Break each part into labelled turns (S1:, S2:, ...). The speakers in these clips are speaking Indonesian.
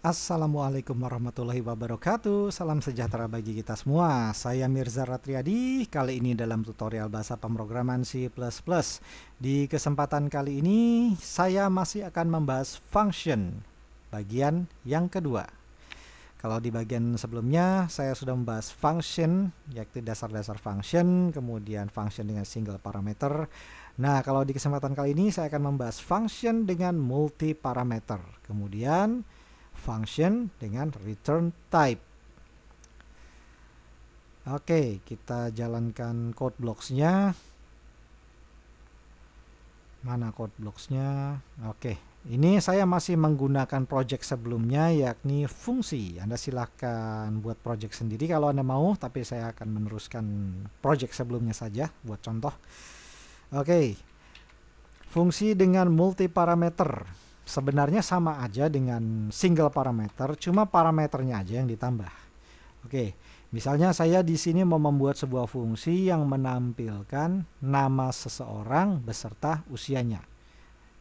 S1: Assalamualaikum warahmatullahi wabarakatuh. Salam sejahtera bagi kita semua. Saya Mirza Ratriadi. Kali ini dalam tutorial bahasa pemrograman C++. Di kesempatan kali ini saya masih akan membahas function bagian yang kedua. Kalau di bagian sebelumnya saya sudah membahas function, yaitu dasar-dasar function, kemudian function dengan single parameter. Nah, kalau di kesempatan kali ini saya akan membahas function dengan multi parameter. Kemudian function dengan return type. Oke, kita jalankan code blocks-nya. Mana code blocks-nya? Oke, ini saya masih menggunakan project sebelumnya, yakni fungsi. Anda silahkan buat project sendiri kalau Anda mau, tapi saya akan meneruskan project sebelumnya saja buat contoh. Oke, fungsi dengan multi parameter sebenarnya sama aja dengan single parameter, cuma parameternya aja yang ditambah. Oke, misalnya saya di sini mau membuat sebuah fungsi yang menampilkan nama seseorang beserta usianya.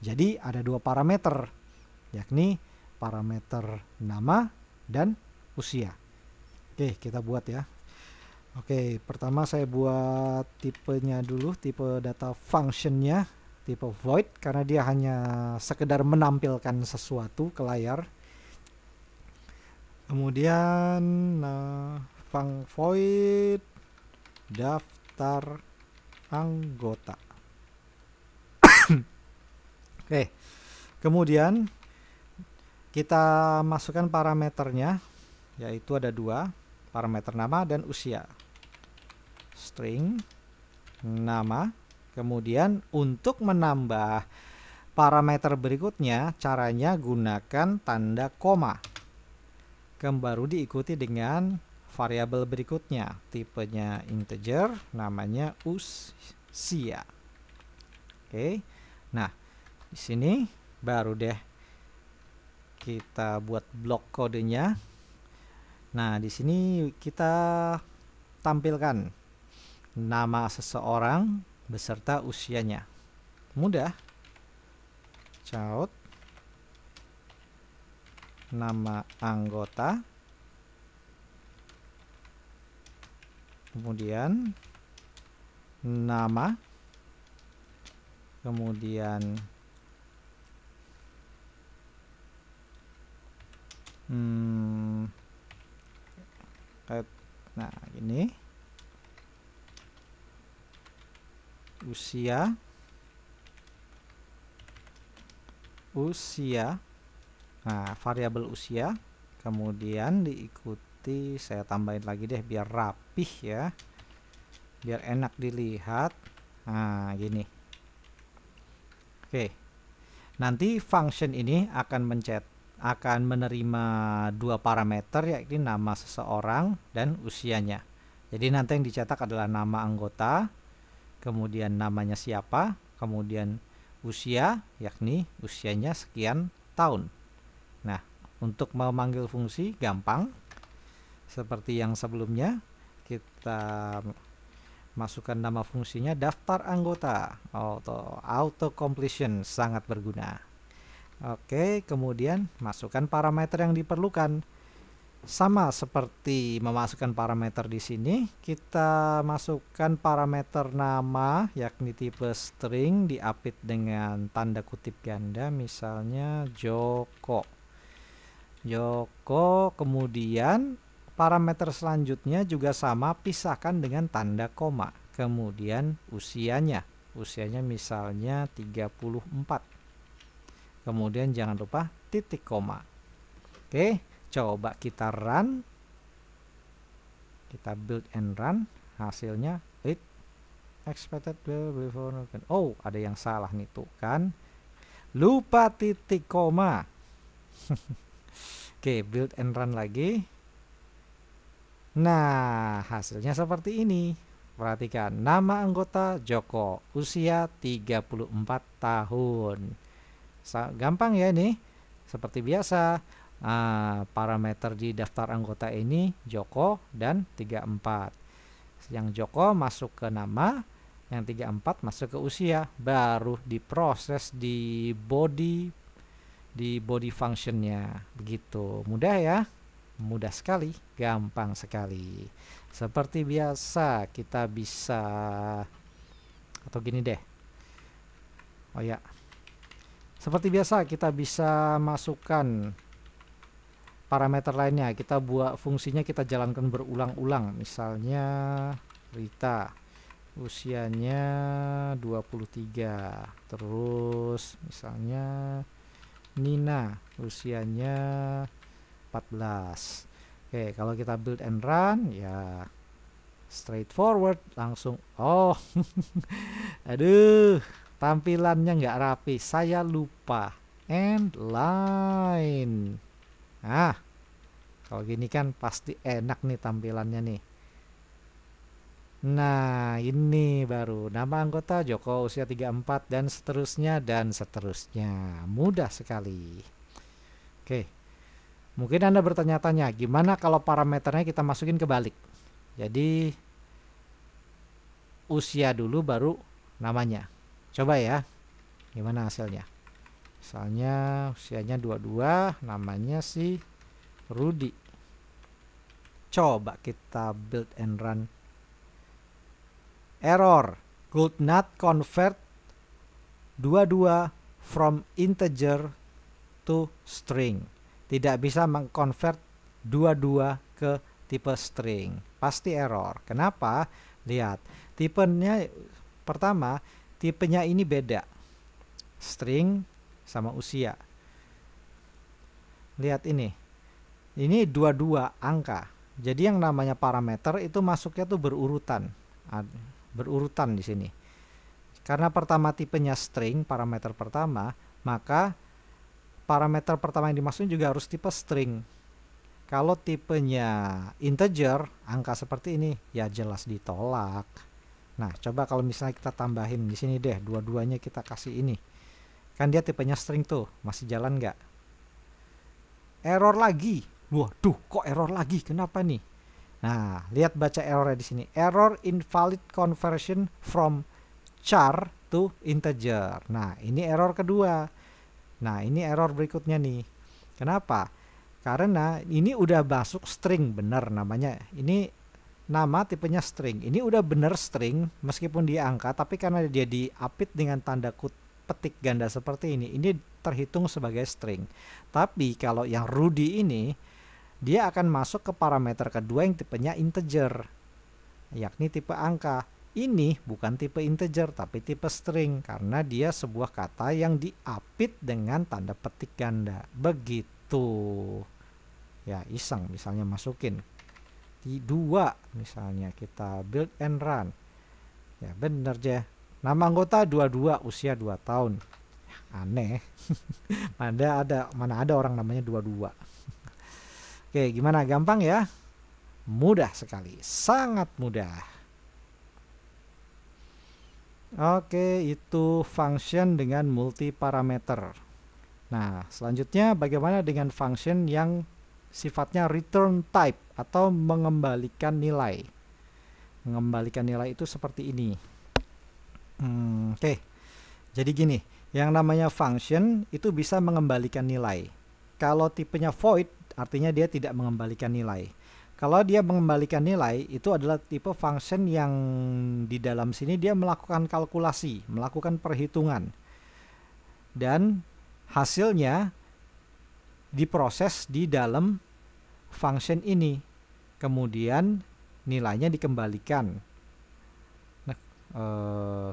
S1: Jadi ada dua parameter, yakni parameter nama dan usia. Oke, kita buat ya. Oke, pertama saya buat tipenya dulu, tipe data functionnya tipe void, karena dia hanya sekedar menampilkan sesuatu ke layar. Kemudian void daftar anggota. Oke, kemudian kita masukkan parameternya, yaitu ada dua, parameter nama dan usia. String nama. Kemudian untuk menambah parameter berikutnya, caranya gunakan tanda koma. Baru diikuti dengan variabel berikutnya, tipenya integer, namanya usia. Oke. Nah, di sini baru deh kita buat blok kodenya. Nah, di sini kita tampilkan nama seseorang beserta usianya. Mudah. Count nama anggota, kemudian nama, kemudian nah ini usia, nah variabel usia, kemudian diikuti, saya tambahin lagi deh biar rapih ya, biar enak dilihat. Nah gini. Oke, nanti function ini akan menerima dua parameter, yaitu nama seseorang dan usianya. Jadi nanti yang dicetak adalah nama anggota, kemudian namanya siapa, kemudian usia, yakni usianya sekian tahun. Nah, untuk memanggil fungsi gampang, seperti yang sebelumnya, kita masukkan nama fungsinya daftar anggota. Auto completion sangat berguna. Oke, kemudian masukkan parameter yang diperlukan. Sama seperti memasukkan parameter di sini, kita masukkan parameter nama, yakni tipe string, diapit dengan tanda kutip ganda, misalnya Joko. Kemudian parameter selanjutnya juga sama, pisahkan dengan tanda koma. Kemudian usianya misalnya 34. Kemudian jangan lupa titik koma. Oke. Coba kita run, kita build and run, hasilnya it expected before. Oh, ada yang salah nih tuh kan, lupa titik koma. Oke, build and run lagi. Nah, hasilnya seperti ini. Perhatikan, nama anggota Joko, usia 34 tahun. Gampang ya ini, seperti biasa. Parameter di daftar anggota ini Joko dan 34. Yang Joko masuk ke nama, yang 34 masuk ke usia, baru diproses di body di body functionnya. Begitu, mudah ya, mudah sekali, gampang sekali. Seperti biasa kita bisa, atau gini deh, oh ya, seperti biasa kita bisa masukkan parameter lainnya. Kita buat fungsinya, kita jalankan berulang-ulang. Misalnya Rita usianya 23, terus misalnya Nina usianya 14. Oke, kalau kita build and run ya straightforward, langsung. Oh aduh, tampilannya nggak rapi, saya lupa end line. Nah, kalau gini kan pasti enak nih tampilannya nih. Nah, ini baru nama anggota Joko usia 34 dan seterusnya dan seterusnya. Mudah sekali. Oke. Mungkin Anda bertanya-tanya, gimana kalau parameternya kita masukin kebalik? Jadi usia dulu baru namanya. Coba ya. Gimana hasilnya? Misalnya usianya 22, namanya si Rudi. Coba kita build and run. Error, could not convert 22 from integer to string. Tidak bisa mengconvert 22 ke tipe string. Pasti error. Kenapa? Lihat, tipenya pertama, tipenya ini beda. String sama usia. Lihat ini. Ini 22 angka. Jadi yang namanya parameter itu masuknya tuh berurutan. Berurutan di sini. Karena pertama tipenya string, parameter pertama, maka parameter pertama yang dimasukin juga harus tipe string. Kalau tipenya integer, angka seperti ini, ya jelas ditolak. Nah, coba kalau misalnya kita tambahin di sini deh, dua-duanya kita kasih ini. Kan dia tipenya string tuh, masih jalan nggak? Error lagi. Waduh, kok error lagi? Kenapa nih? Nah, lihat baca errornya di sini. Error invalid conversion from char to integer. Nah, ini error kedua. Nah, ini error berikutnya nih. Kenapa? Karena ini udah masuk string, bener namanya. Ini nama tipenya string. Ini udah bener string meskipun dia angka, tapi karena dia diapit dengan tanda petik ganda seperti ini terhitung sebagai string. Tapi kalau yang Rudy ini, dia akan masuk ke parameter kedua yang tipenya integer, yakni tipe angka. Ini bukan tipe integer tapi tipe string karena dia sebuah kata yang diapit dengan tanda petik ganda. Begitu. Ya, iseng misalnya masukin di 2 misalnya, kita build and run. Ya, bener aja. Nama anggota 22, usia 2 tahun. Aneh. Mana ada orang namanya 22. Oke, gimana? Gampang ya? Mudah sekali, sangat mudah. Oke, itu function dengan multi parameter. Nah, selanjutnya bagaimana dengan function yang sifatnya return type atau mengembalikan nilai? Mengembalikan nilai itu seperti ini. Oke, jadi gini, yang namanya function itu bisa mengembalikan nilai. Kalau tipenya void, artinya dia tidak mengembalikan nilai. Kalau dia mengembalikan nilai, itu adalah tipe function yang di dalam sini dia melakukan kalkulasi, melakukan perhitungan. Dan hasilnya diproses di dalam function ini. Kemudian nilainya dikembalikan. Nah,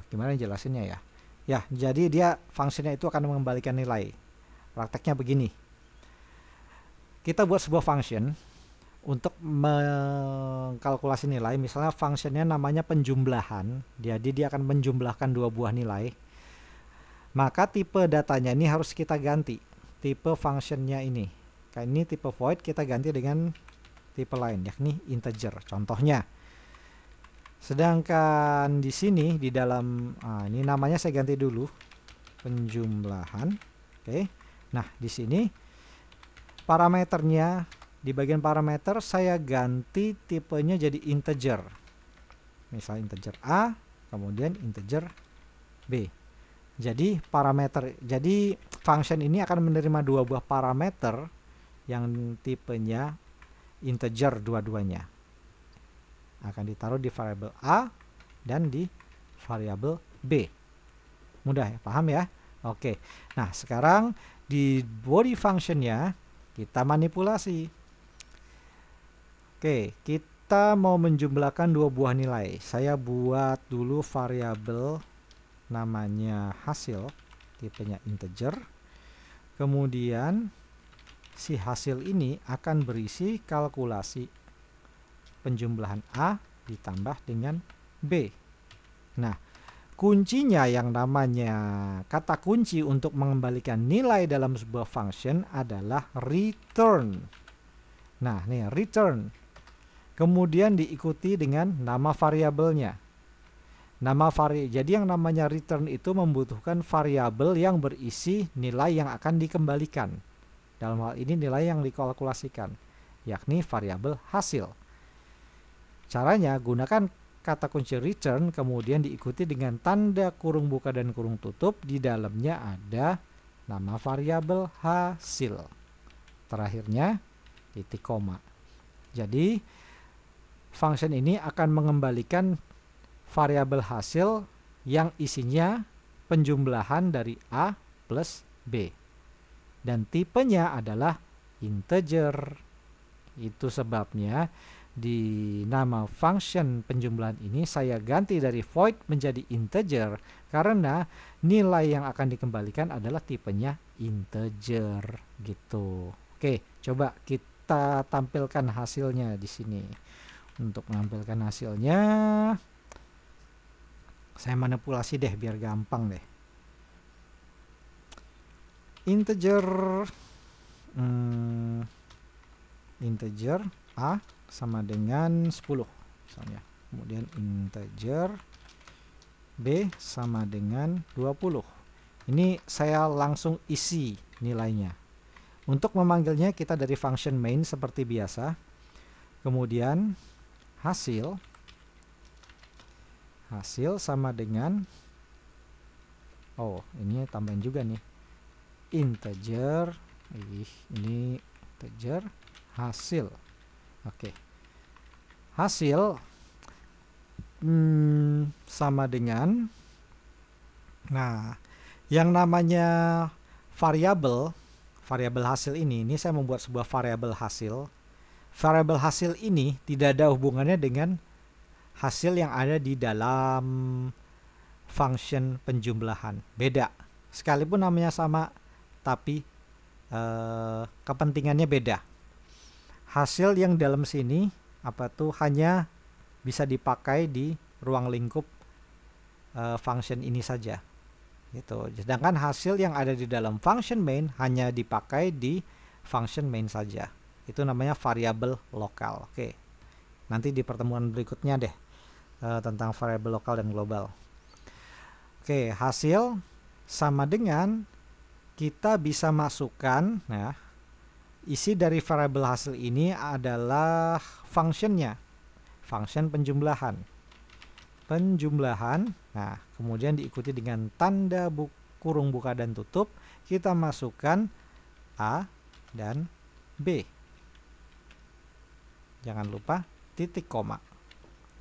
S1: gimana jelasinnya ya? Ya, jadi dia fungsinya itu akan mengembalikan nilai. Prakteknya begini. Kita buat sebuah function untuk mengkalkulasi nilai. Misalnya functionnya namanya penjumlahan, jadi dia akan menjumlahkan 2 buah nilai. Maka tipe datanya ini harus kita ganti. Tipe functionnya ini. Kayak ini tipe void, kita ganti dengan tipe lain, yakni integer. Contohnya. Sedangkan di sini di dalam ini namanya saya ganti dulu, penjumlahan. Oke. Nah, di sini parameternya, di bagian parameter saya ganti tipenya jadi integer. Misalnya integer A, kemudian integer B. Jadi parameter, jadi function ini akan menerima dua buah parameter yang tipenya integer dua-duanya. Akan ditaruh di variabel A dan di variabel B. Mudah ya, paham ya? Oke. Nah, sekarang di body functionnya kita manipulasi. Oke, kita mau menjumlahkan dua buah nilai. Saya buat dulu variabel namanya hasil, tipenya integer. Kemudian si hasil ini akan berisi kalkulasi penjumlahan A ditambah dengan B. Nah, kuncinya yang namanya kata kunci untuk mengembalikan nilai dalam sebuah function adalah return. Nah, nih return. Kemudian diikuti dengan nama variabelnya. Jadi yang namanya return itu membutuhkan variabel yang berisi nilai yang akan dikembalikan. Dalam hal ini nilai yang dikalkulasikan, yakni variabel hasil. Caranya gunakan kata kunci return, kemudian diikuti dengan tanda kurung buka dan kurung tutup. Di dalamnya ada nama variabel hasil. Terakhirnya titik koma. Jadi function ini akan mengembalikan variabel hasil yang isinya penjumlahan dari A plus B. Dan tipenya adalah integer. Itu sebabnya di nama function penjumlahan ini saya ganti dari void menjadi integer, karena nilai yang akan dikembalikan adalah tipenya integer gitu. Oke, coba kita tampilkan hasilnya di sini. Untuk menampilkan hasilnya saya manipulasi deh biar gampang deh. Integer A sama dengan 10 misalnya. Kemudian integer B sama dengan 20. Ini saya langsung isi nilainya. Untuk memanggilnya kita dari function main seperti biasa. Kemudian hasil sama dengan, ini tambahin juga nih, integer, ini integer hasil. Oke. Hasil sama dengan, nah, yang namanya variabel hasil ini saya membuat sebuah variabel hasil. Variabel hasil ini tidak ada hubungannya dengan hasil yang ada di dalam function penjumlahan. Beda. Sekalipun namanya sama, tapi kepentingannya beda. Hasil yang dalam sini hanya bisa dipakai di ruang lingkup function ini saja. Gitu. Sedangkan hasil yang ada di dalam function main hanya dipakai di function main saja. Itu namanya variabel lokal. Oke. Nanti di pertemuan berikutnya deh tentang variabel lokal dan global. Oke, hasil sama dengan kita bisa masukkan, nah, isi dari variabel hasil ini adalah functionnya, function penjumlahan. Nah, kemudian diikuti dengan tanda kurung buka dan tutup. Kita masukkan A dan B. Jangan lupa titik koma.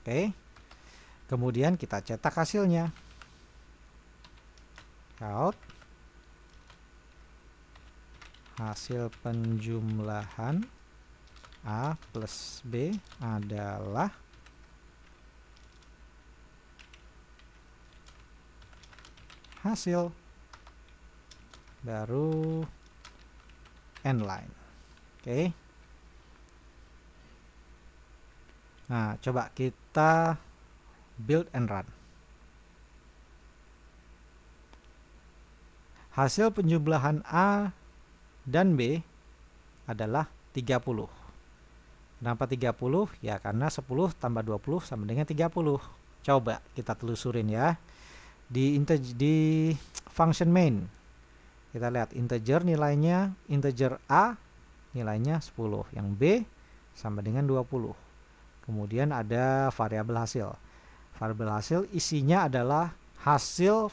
S1: Oke. Kemudian kita cetak hasilnya. Out. Hasil penjumlahan A plus B adalah hasil. Baru end line. Oke. Nah, coba kita build and run. Hasil penjumlahan A dan B adalah 30. Kenapa 30? Ya karena 10 tambah 20 sama dengan 30. Coba kita telusurin ya. Di function main. Kita lihat integer nilainya, integer A nilainya 10. Yang B sama dengan 20. Kemudian ada variabel hasil. Variabel hasil isinya adalah hasil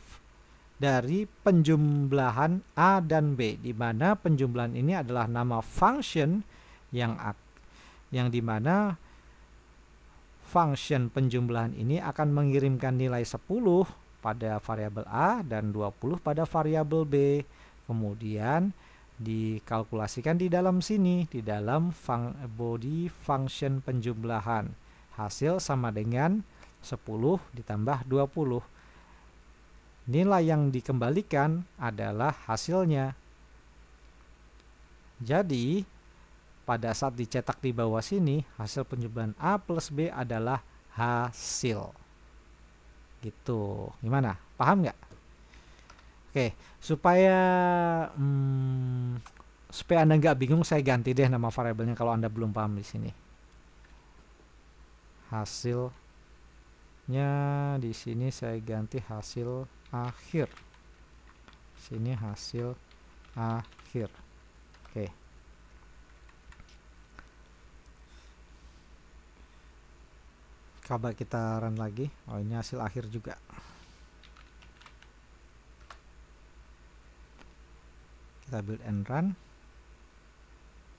S1: dari penjumlahan A dan B, di mana penjumlahan ini adalah nama function yang dimana function penjumlahan ini akan mengirimkan nilai 10 pada variabel A dan 20 pada variabel B. Kemudian dikalkulasikan di dalam sini, di dalam body function penjumlahan. Hasil sama dengan 10 ditambah 20. Nilai yang dikembalikan adalah hasilnya. Jadi pada saat dicetak di bawah sini, hasil penjumlahan A plus B adalah hasil. Gitu. Gimana? Paham nggak? Oke, supaya Anda nggak bingung, saya ganti deh nama variabelnya kalau Anda belum paham di sini. Hasilnya di sini saya ganti hasil akhir. Sini hasil akhir. Oke. Coba kita run lagi. Oh, ini hasil akhir juga. Kita build and run.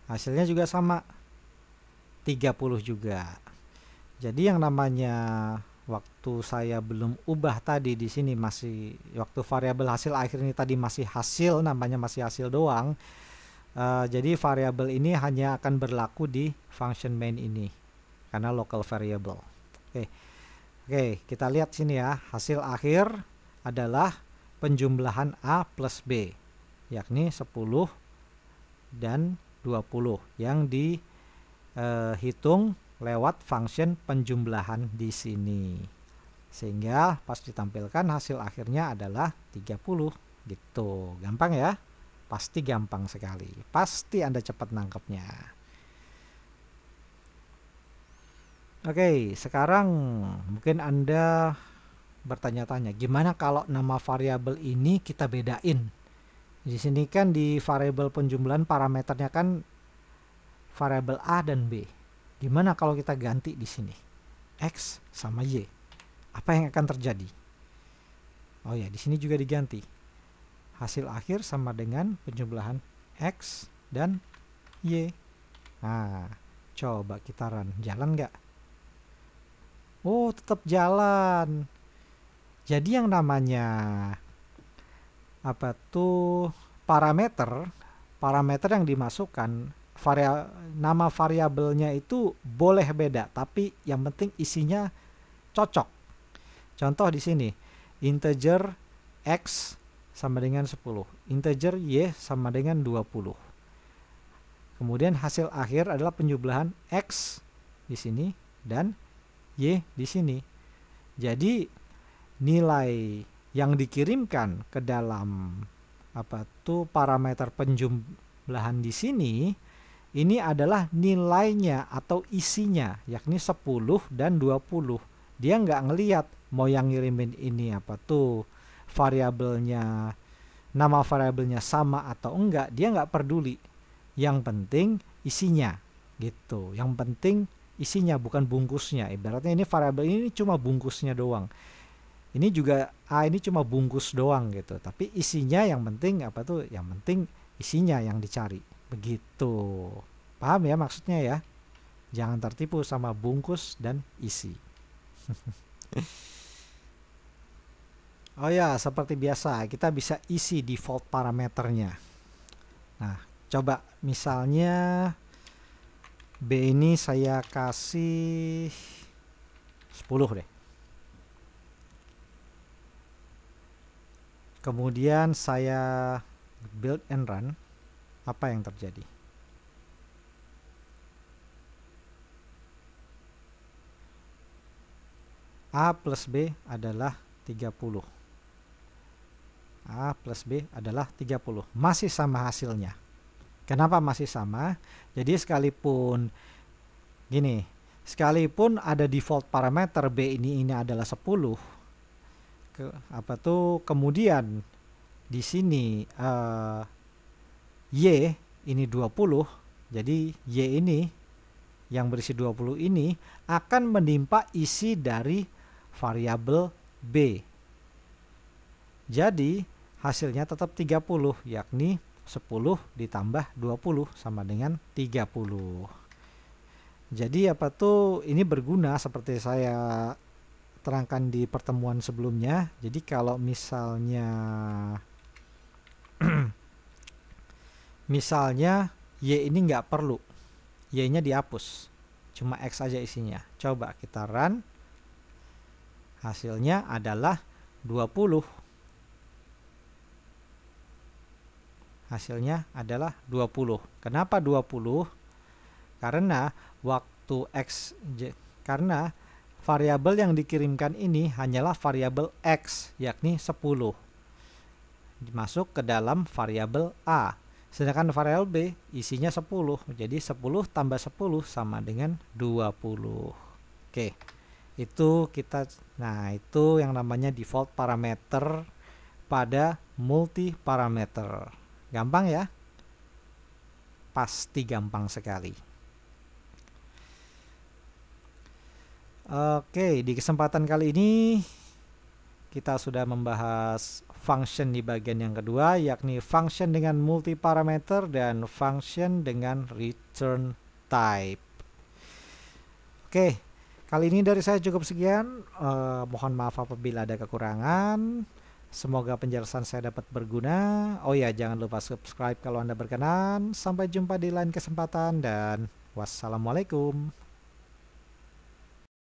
S1: Hasilnya juga sama. 30 juga. Jadi yang namanya waktu saya belum ubah tadi di sini masih waktu variabel hasil akhir ini tadi masih hasil, namanya masih hasil doang. Jadi variabel ini hanya akan berlaku di function main ini karena local variable. Oke, kita lihat sini ya. Hasil akhir adalah penjumlahan A plus B, yakni 10 dan 20 yang dihitung lewat function penjumlahan di sini. Sehingga pas ditampilkan hasil akhirnya adalah 30 gitu. Gampang ya? Pasti gampang sekali. Pasti Anda cepat nangkepnya. Oke, sekarang mungkin Anda bertanya-tanya, gimana kalau nama variabel ini kita bedain? Di sini kan di variabel penjumlahan parameternya kan variabel A dan B. Gimana kalau kita ganti di sini? X sama Y. Apa yang akan terjadi? Oh ya, di sini juga diganti. Hasil akhir sama dengan penjumlahan X dan Y. Nah, coba kita run. Jalan nggak? Oh, tetap jalan. Jadi yang namanya parameter yang dimasukkan, nama variabelnya itu boleh beda, tapi yang penting isinya cocok. Contoh di sini, integer X sama dengan 10, integer Y sama dengan 20. Kemudian hasil akhir adalah penjumlahan X di sini dan Y di sini. Jadi nilai yang dikirimkan ke dalam parameter penjumlahan di sini ini adalah nilainya atau isinya, yakni 10 dan 20. Dia nggak ngelihat mau yang ngirimin ini variabelnya, nama variabelnya sama atau enggak, dia nggak peduli. Yang penting isinya gitu. Yang penting isinya, bukan bungkusnya. Ibaratnya ini variabel ini cuma bungkusnya doang. Ini juga A ini cuma bungkus doang gitu. Tapi isinya yang penting yang penting isinya yang dicari. Begitu. Paham ya maksudnya ya? Jangan tertipu sama bungkus dan isi. Oh ya, seperti biasa kita bisa isi default parameternya. Nah, coba misalnya B ini saya kasih 10 deh. Kemudian saya build and run. Apa yang terjadi? A plus B adalah 30. A plus B adalah 30. Masih sama hasilnya. Kenapa masih sama? Jadi sekalipun ada default parameter B ini adalah 10, kemudian di sini Y ini 20, jadi Y ini yang berisi 20 ini akan menimpa isi dari variabel B. Jadi hasilnya tetap 30, yakni 10 ditambah 20 sama dengan 30. Jadi apa tuh, ini berguna seperti saya terangkan di pertemuan sebelumnya. Jadi kalau misalnya misalnya Y ini nggak perlu, Y-nya dihapus, cuma X aja isinya. Coba kita run, hasilnya adalah 20. Hasilnya adalah 20. Kenapa 20? Karena waktu karena variabel yang dikirimkan ini hanyalah variabel X, yakni 10. Masuk ke dalam variabel A. Sedangkan variabel B isinya 10. Jadi 10 tambah 10 sama dengan 20. Oke. Itu itu yang namanya default parameter pada multi parameter. Gampang ya? Pasti gampang sekali. Oke, di kesempatan kali ini kita sudah membahas function di bagian yang kedua, yakni function dengan multi parameter dan function dengan return type. Oke, kali ini dari saya cukup sekian. Mohon maaf apabila ada kekurangan. Semoga penjelasan saya dapat berguna. Oh ya, jangan lupa subscribe kalau Anda berkenan. Sampai jumpa di lain kesempatan dan wassalamualaikum.